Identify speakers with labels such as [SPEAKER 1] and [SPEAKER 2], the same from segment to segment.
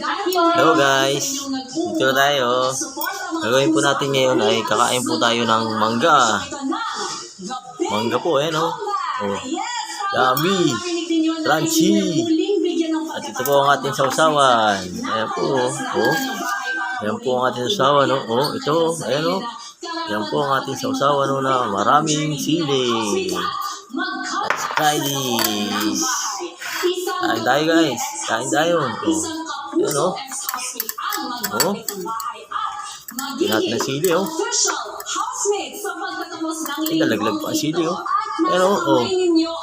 [SPEAKER 1] Hello guys, dito tayo. Gagawin po natin ngayon ay kakain po tayo ng mangga. Mangga po, no? Oh, yummy, crunchy. At ito po ang ating sausawan. Ayan po, oh. Ayan po ang ating sausawan, no? Oh, ito, ayan, oh. Ayan po ang ating sausawan, no, na maraming sili. Let's try this. Kain tayo guys, kain tayo. Oh. Ayan, oh. Oh. Lahat ng sili, oh. Ay, nalaglag pa ang sili, oh. Ayan, oh. Oh.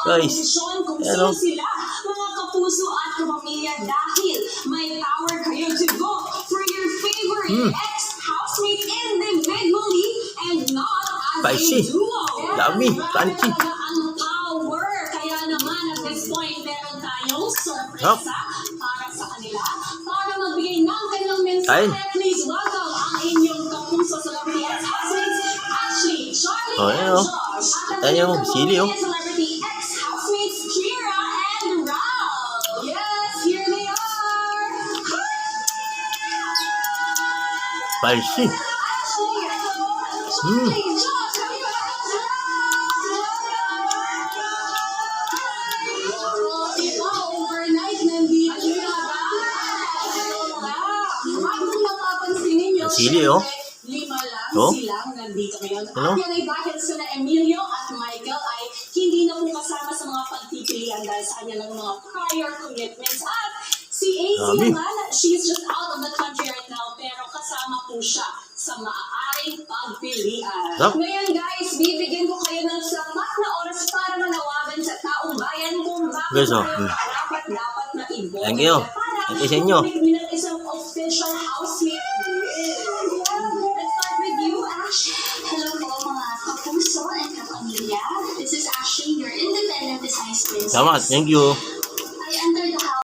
[SPEAKER 1] Guys, ayan, oh. Spicy, yummy, crunchy. Sarap. Kain. Oh, ayan, oh. Ayan yung sili, oh. Spicy. Sili, oh. Oh. Ano?
[SPEAKER 2] Dahil sila Emilio at Michael ay hindi na po kasama sa mga pagpipilian dahil sa kanilang mga prior commitments. At si AC naman, she's just out of the country right now pero kasama po siya sa maaaring pagpilian. Ngayon guys, bibigyan ko kayo ng sapat na oras para manawagan sa taong bayan kung bakit dapat na iboto.
[SPEAKER 1] Thank you. Thank you sa inyo.
[SPEAKER 2] Isang official housemate. Let's start with you, Ash.
[SPEAKER 3] Hello po mga kapuso at kapamilya. This is Ashley, your independent design twin.
[SPEAKER 1] Salamat, thank you.